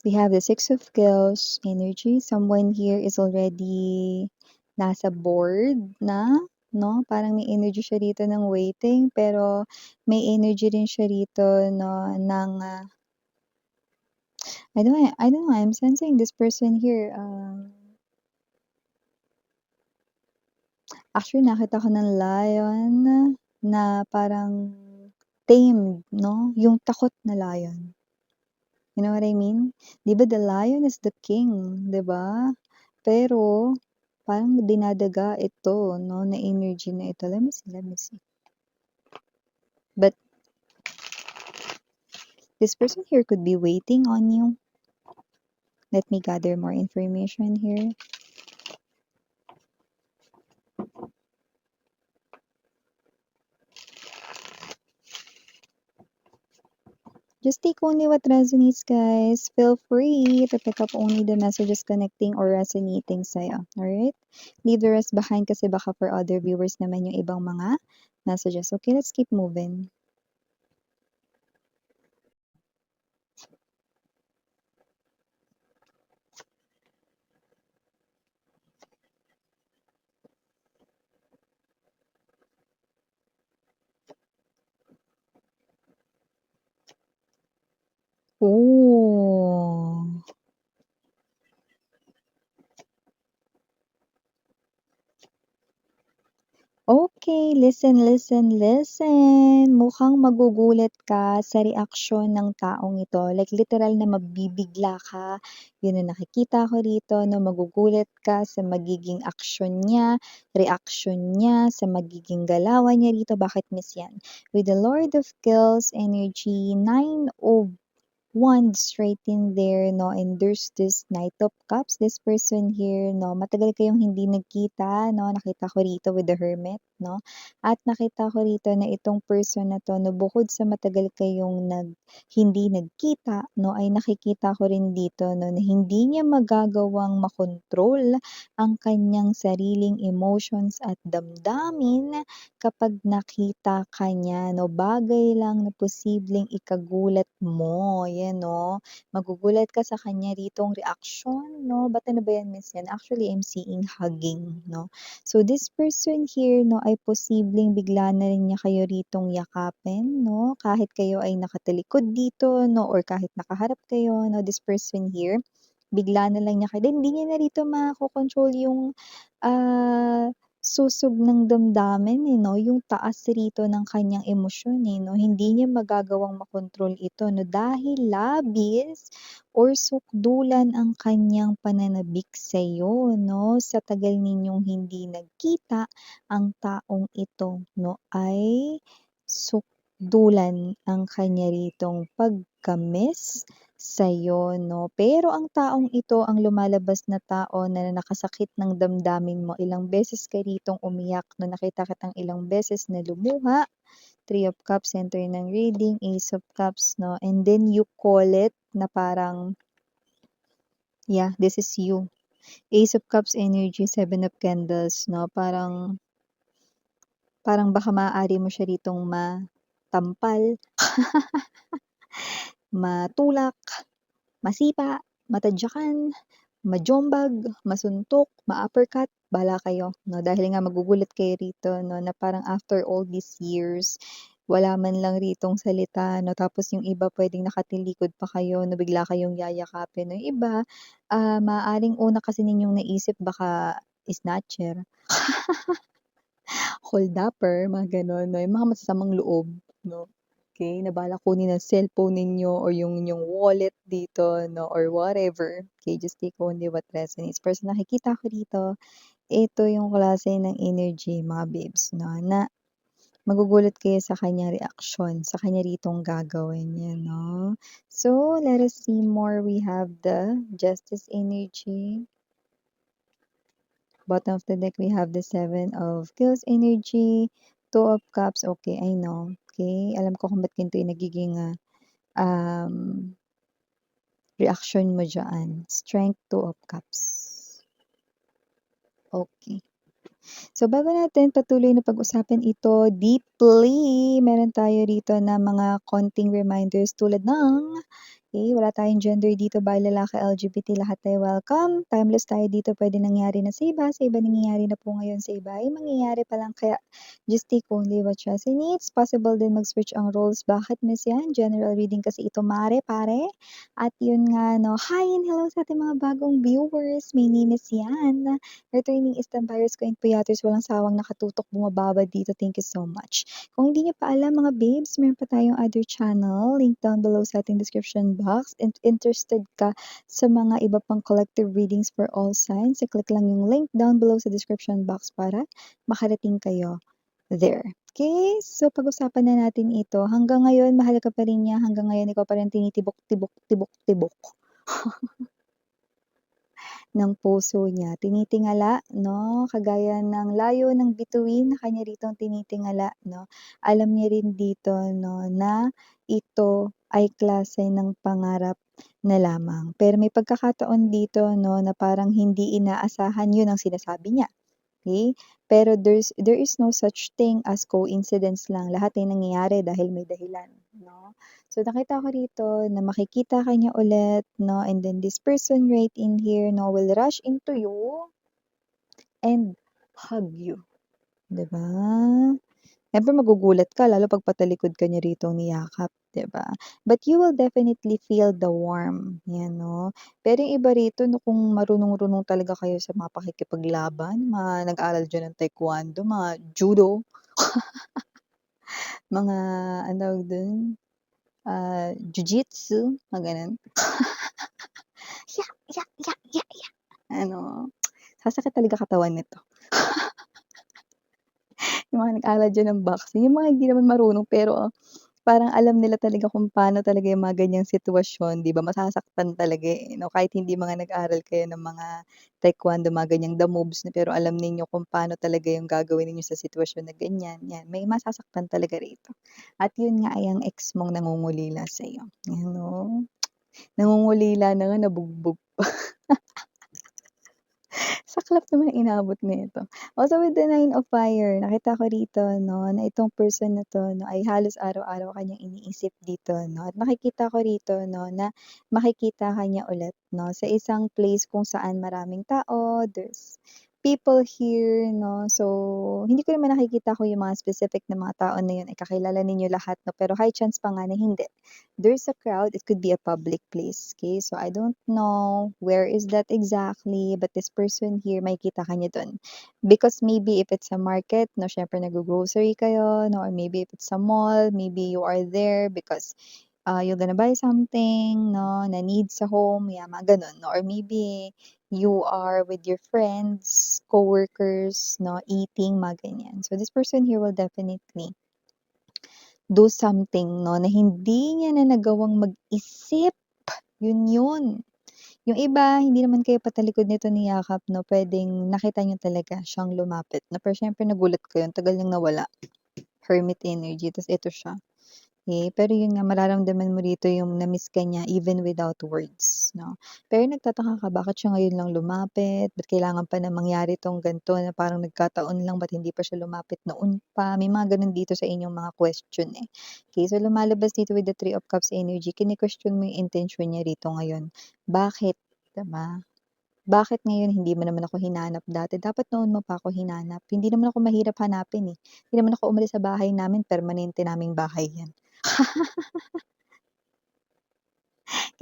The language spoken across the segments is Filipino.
We have the Six of Cups energy. Someone here is already nasa board na, no? Parang may energy siya rito ng waiting, pero may energy rin siya rito, no, ng, I don't know, I'm sensing this person here, actually nakita ko ng lion na parang tamed, no? Yung takot na lion. You know what I mean? 'Di ba the lion is the king, 'di ba? Pero parang dinadaga ito, no, na energy na ito. Let me see. But this person here could be waiting on you. Let me gather more information here. Just take only what resonates, guys. Feel free to pick up only the messages connecting or resonating sa'yo. Alright? Leave the rest behind kasi baka for other viewers naman yung ibang mga messages. Okay, let's keep moving. Oh. Okay, listen. Mukhang magugulat ka sa reaksyon ng taong ito. Like literal na mabibigla ka. Yun ang nakikita ko rito, no? Magugulat ka sa magiging aksyon niya, reaksyon niya, sa magiging galawan niya rito. Bakit miss yan? With the Lord of Kills energy, 9 of Wands right in there, no? And there's this Knight of Cups, this person here, no? Matagal kayong hindi nagkita, no? Nakita ko rito with the Hermit, no? At nakita ko rito na itong person na to, no, bukod sa matagal kayong hindi nagkita, no, ay nakikita ko rin dito, no, na hindi niya magagawang makontrol ang kanyang sariling emotions at damdamin kapag nakita ka niya, no, bagay lang na posibleng ikagulat mo, yan, no. Magugulat ka sa kanya ritong reaksyon, no. Ba't ano ba yan, miss yan? Actually, I'm seeing hugging, no. So, this person here, no, ay posibleng bigla na rin niya kayo ritong yakapin, no. Kahit kayo ay nakatalikod dito, no, or kahit nakaharap kayo, no, this person here, bigla na lang niya kayo, hindi niya na rito makokontrol yung, susog ng damdamin, eh, 'no, yung taas rito ng kanyang emosyon, eh, 'no, hindi niya magagawang makontrol ito, 'no, dahil labis or sukdulan ang kanyang pananabik sa'yo, 'no. Sa tagal ninyong hindi nagkita, ang taong ito, 'no, ay sukdulan ang kanya ritong pagka-miss sa'yo, 'no. Pero ang taong ito ang lumalabas na tao na nakasakit ng damdamin mo. Ilang beses ka ritong umiyak, 'no, nakita kitang ilang beses na lumuha. Three of Cups, center ng reading, Ace of Cups, 'no, and then you call it na parang, yeah, this is you. Ace of Cups energy, Seven of Candles, 'no, parang baka maaari mo siya ritong matampal, matulak, masipa, matadyakan, majombag, masuntok, ma-uppercut, bahala kayo, 'no, dahil nga magugulat kayo rito, 'no, na parang after all these years, wala man lang ritong salita, 'no, tapos yung iba puwedeng nakatilikod pa kayo, 'no, bigla kayong yayakapin, 'no. Yung iba, maaaring una kasi ninyong naisip baka snatcher, holdupper, mga gano'n, 'no, yung mga masasamang loob, 'no. Okey, na balak kunin ang cellphone ninyo or yung inyong wallet dito, 'no, or whatever. Okay, just take only what resonates. Pero sa nakikita ko dito, ito yung klase ng energy, mga babes, 'no, na magugulat kayo sa kanyang reaksyon, sa kanya ritong gagawin niya, 'no. So, let us see more. We have the Justice energy. Bottom of the deck, we have the Seven of Kills energy, Two of Cups. Okay, I know. Okay, alam ko kung ba't ganito yung nagiging, um, reaksyon mo diyaan. Strength, Two of Cups. Okay. So, bago natin patuloy na pag-usapan ito deeply, meron tayo rito na mga konting reminders tulad ng Okay, wala tayong gender dito, bawal lalaki, LGBT, lahat tayo welcome. Timeless tayo dito, pwede nangyari na sa iba nangyayari na po ngayon, sa iba ay mangyayari pa lang kaya just take only what you needs. Possible din mag-switch ang roles. Bakit miss yan? General reading kasi ito, mare, pare. At yun nga, no, hi and hello sa ating mga bagong viewers. My name is Yan. Returning is Vampires Queen Puyaters, walang sawang nakatutok, bumababa dito. Thank you so much. Kung hindi niyo pa alam mga babes, meron pa tayong other channel, link down below sa ating description box. And interested ka sa mga iba pang collective readings for all signs, click lang yung link down below sa description box para makarating kayo there. Okay, so pag-usapan na natin ito. Hanggang ngayon, mahal ka pa rin niya. Hanggang ngayon, ikaw pa rin tinitibok, tibok, tibok, tibok ng puso niya. Tinitingala, no? Kagaya ng layo ng bituin na kanya ritong tinitingala, no? Alam niya rin dito, no, na ito ay klase ng pangarap na lamang. Pero may pagkakataon dito, no, na parang hindi inaasahan yun ang sinasabi niya. Okay? Pero there is no such thing as coincidence lang. Lahat ay nangyayari dahil may dahilan, no? So nakita ko rito na makikita ka niya ulit, no? And then this person right in here, no, will rush into you and hug you. 'Di ba? Siyempre magugulat ka lalo 'pag patalikod ka niya ritong niyakap, 'di ba? But you will definitely feel the warmth, 'yan 'no. Pero yung iba rito 'no, kung marunong-runong talaga kayo sa mga pakikipaglaban, mga nag-aral diyan ng taekwondo, mga judo, mga ano tawag dun, jiu-jitsu, mga gano'n. Ya, ya, ya, ya, ya. Ano, sasakit talaga katawan nito. Yung mga nag-aral diyan ng boxing, yung mga hindi naman marunong pero parang alam nila talaga kung paano talaga yung mga ganyang sitwasyon, 'di ba, masasaktan talaga, eh, 'no, kahit hindi mga nag-aral kayo ng mga taekwondo, mga ganyang the moves na pero alam ninyo kung paano talaga yung gagawin ninyo sa sitwasyon na ganyan, 'yan, may masasaktan talaga rito. At yun nga ay ang ex mong nangungulila sa'yo, 'yan 'no, nangungulila na nga nabugbog. Saklap naman ang inabot nito. Also with the Nine of Fire, nakita ko rito 'no, na itong person na 'to 'no, ay halos araw-araw ka niyang iniisip dito 'no, at nakikita ko rito 'no, na makikita ka niya ulit 'no, sa isang place kung saan maraming tao, there's people here 'no. So, hindi ko naman nakikita kung yung mga specific na mga tao na yun ay kakilala ninyo lahat 'no, pero high chance pa nga na hindi. There's a crowd, it could be a public place, okay? So, I don't know where is that exactly, but this person here, makikita ka niya dun. Because maybe if it's a market, no, syempre nag-grocery kayo, no, or maybe if it's a mall, maybe you are there because you're gonna buy something, no, na need sa home, yeah, mga ganun, no, or maybe you are with your friends, coworkers, no, eating, mga ganyan. So, this person here will definitely do something 'no, na hindi niya na nagawang mag-isip, yun yun. Yung iba, hindi naman kayo patalikod nito niyakap 'no, puwedeng nakita niyo talaga siyang lumapit 'no, pero siyempre nagulat kayo, ang tagal niyang nawala, hermit energy, ta's eto siya. Eh, pero yun nga mararamdaman mo rito yung na-miss ka niya even without words 'no. Pero nagtataka ka bakit siya ngayon lang lumapit, ba't kailangan pa na mangyari 'tong gan'to na parang nagkataon lang, ba't hindi pa siya lumapit noon pa, may mga gano'n dito sa inyong mga question, eh. Okay, so lumalabas dito with the Three of Cups energy, kine-question mo yung intention niya rito ngayon. Bakit, 'di ba? Bakit ngayon hindi mo naman ako hinanap dati, dapat noon mo pa ako hinanap, hindi naman ako mahirap hanapin, eh. Hindi naman ako umalis sa bahay namin, permanente naming bahay 'yan.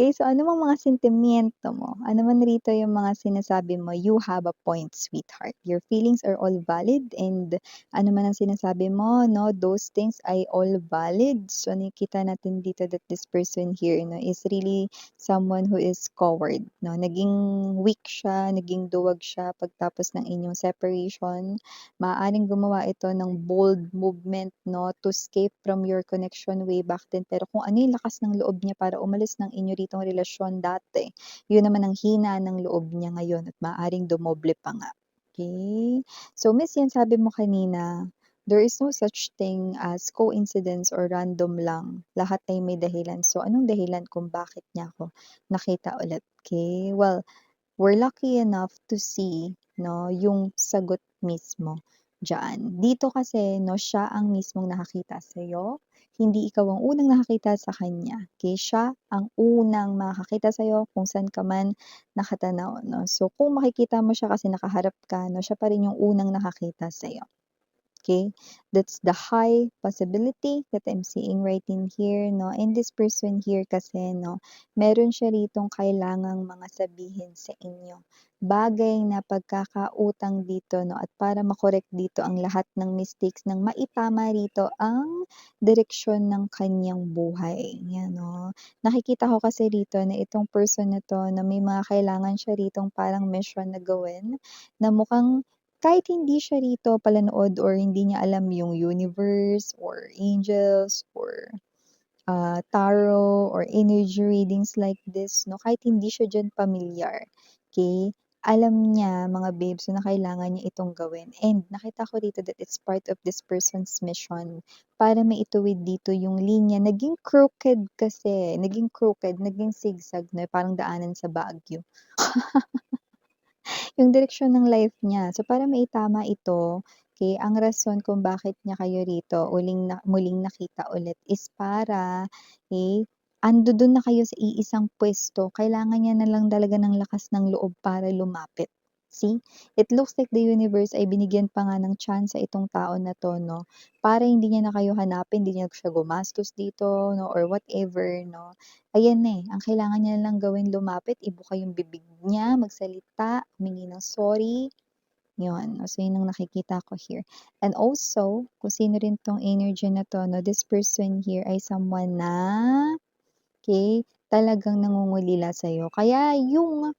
Okay, so ano bang mga sentimiento mo? Ano man rito yung mga sinasabi mo, you have a point, sweetheart. Your feelings are all valid and ano man ang sinasabi mo, no, those things ay all valid. So nakikita natin dito that this person here, no, is really someone who is coward, no. Naging weak siya, naging duwag siya pagtapos ng inyong separation. Maaaring gumawa ito ng bold movement, no, to escape from your connection way back then. Pero kung ano yung lakas ng loob niya para umalis ng inyo ritong relasyon dati, yun naman ang hina ng loob niya ngayon at maaaring dumoble pa nga. Okay? So, Miss Yan, sabi mo kanina, there is no such thing as coincidence or random lang. Lahat ay may dahilan. So, anong dahilan kung bakit niya ako nakita ulit? Okay? Well, we're lucky enough to see, no, yung sagot mismo. diyan. Dito kasi 'no, siya ang mismong nakakita sa'yo, hindi ikaw ang unang nakakita sa kanya, okey? Siya ang unang makakakita sa'yo kung saan ka man nakatanaw 'no. So, kung makikita mo siya kasi nakaharap ka 'no, siya pa rin yung unang nakakita sa'yo. Okay, that's the high possibility that I'm seeing right in here, no? And this person here kasi, no, meron siya ritong kailangang mga sabihin sa inyo. Bagay na pagkakautang dito, no? At para makorek dito ang lahat ng mistakes nang maitama rito ang direksyon ng kanyang buhay. Yan, no? Nakikita ko kasi rito na itong person na to, na may mga kailangan siya ritong parang mission na gawin, na mukhang kahit hindi siya rito palanood or hindi niya alam yung universe or angels or, tarot or energy readings like this 'no, kahit hindi siya diyan pamilyar, okey? Alam niya mga babes na kailangan niya itong gawin and nakita ko dito that it's part of this person's mission para maituwid dito yung linya. Naging crooked kasi, naging zigzag na parang daanan sa Baguio. Yung direksyon ng life niya. So, para maitama ito, okey, ang rason kung bakit niya kayo rito muling nakita ulit is para, dun na kayo sa iisang puwesto, kailangan niya na lang talaga ng lakas ng loob para lumapit. See? It looks like the universe ay binigyan pa nga ng tsansa itong tao na 'to 'no, para hindi niya na kayo hanapin, hindi niya siya gumastos dito 'no, or whatever 'no. Ayan na, ang kailangan niya lang gawin lumapit, ibuka yung bibig niya, magsalita, humingi ng sorry, yun. So, yun ang nakikita ko here. And also, kung sino rin 'tong energy na 'to 'no, this person here ay someone na, okey, talagang nangungulila sa'yo. Kaya yung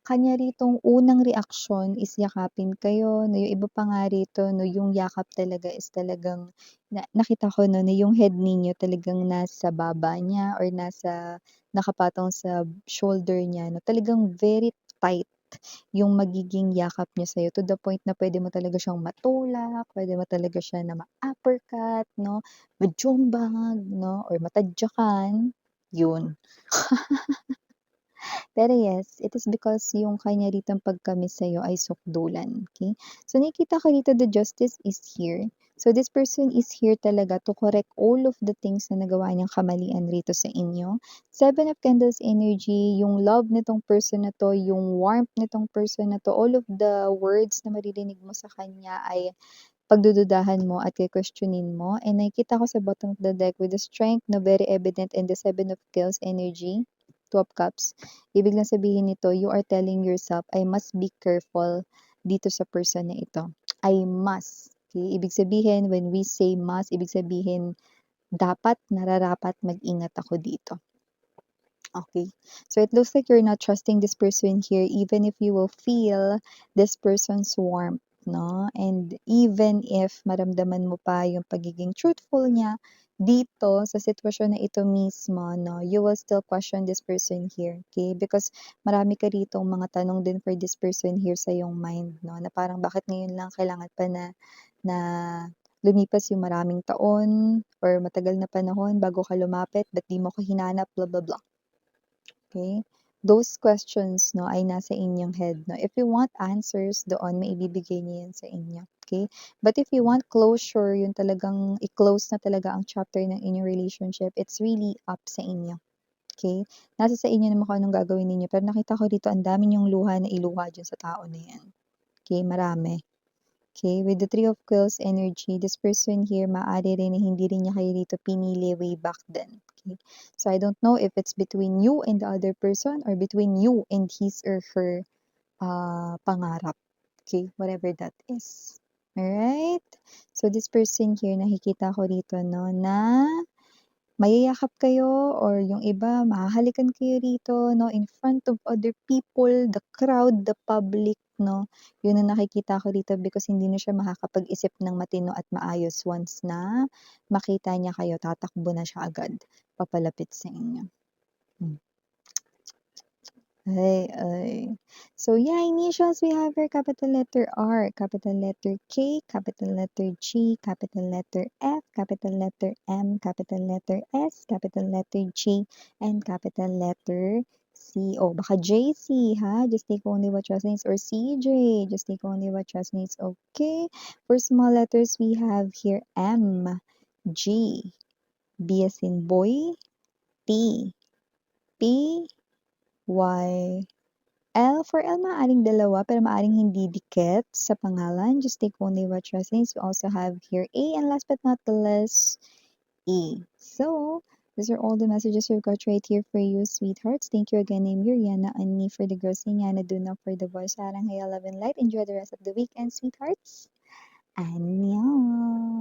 kanya ritong unang reaksyon is yakapin kayo 'no, yung iba pa nga rito 'no, yung yakap talaga is talagang nakita ko 'no, na yung head ninyo talagang nasa baba niya or nakapatong sa shoulder niya 'no, talagang very tight yung magiging yakap niya sa'yo to the point na puwede mo talaga siyang matulak, puwede mo talaga siya na ma-uppercut 'no, majombag 'no, or matadyakan, yun. Pero yes, it is because yung kanya ritong pagka-miss sa'yo ay sukdulan, okey? So, nakikita ko dito the justice is here. So, this person is here talaga to correct all of the things na nagawa niyang kamalian rito sa inyo. Seven of Candles energy, yung love nitong person na 'to, yung warmth nitong person na 'to, all of the words na maririnig mo sa kanya ay pagdududahan mo at ke-questionin mo. And nakikita ko sa bottom of the deck with the strength na very evident and the Seven of Kills energy, Two of Cups. Ibig lang sabihin nito, you are telling yourself, I must be careful dito sa person na ito. I must. Okay? Ibig sabihin, when we say must, ibig sabihin, dapat, nararapat mag-ingat ako dito. Okay. So it looks like you're not trusting this person here even if you will feel this person's warmth, no? And even if maramdaman mo pa yung pagiging truthful niya dito sa sitwasyon na ito mismo, no? You will still question this person here, okay? Because marami ka ritong mga tanong din for this person here sa iyong mind, no? Na parang bakit ngayon lang kailangan pa na lumipas yung maraming taon or matagal na panahon bago ka lumapit, ba't di mo ko hinanap, blah, blah, blah. Okay? Those questions 'no, ay nasa inyong head 'no. If you want answers doon, maibibigay niya 'yan sa inyo, okay? But if you want closure, yung talagang i-close na talaga ang chapter ng inyong relationship, it's really up sa inyo, okay? Nasa sa inyo naman kung anong gagawin ninyo. Pero nakita ko dito ang dami niyong luha na iluha diyan sa tao na 'yan, okay? Marami. Okay, with the Three of Coils energy, this person here, maaari rin na hindi rin niya kayo dito pinili way back then. Okay? So, I don't know if it's between you and the other person or between you and his or her pangarap. Okay, whatever that is. Alright? So, this person here, nakikita ko dito, no, na mayayakap kayo or yung iba mahahalikan kayo rito 'no, in front of other people, the crowd, the public 'no. Yun ang nakikita ko dito because hindi na siya makakapag-isip ng matino at maayos once na makita niya kayo, tatakbo na siya agad papalapit sa inyo. Hmm. Ay. So yeah, initials we have here capital letter R, capital letter K, capital letter G, capital letter F, capital letter M, capital letter S, capital letter J, and capital letter C. Oh, baka JC, ha? Just take only what resonates. Or CJ, just take only what resonates. Okay. For small letters, we have here M, G, B as in boy, T, P, Y, L. For L, maaring dalawa, pero maaring hindi dikit sa pangalan. Just take only what resonates. We also have here A, and last but not the least, E. So, these are all the messages we've got right here for you, sweethearts. Thank you again, name Yuriana and me for the girls, Yana Duna for the boys. Sarang Haya Love and Light. Enjoy the rest of the weekend, sweethearts. Annyeong!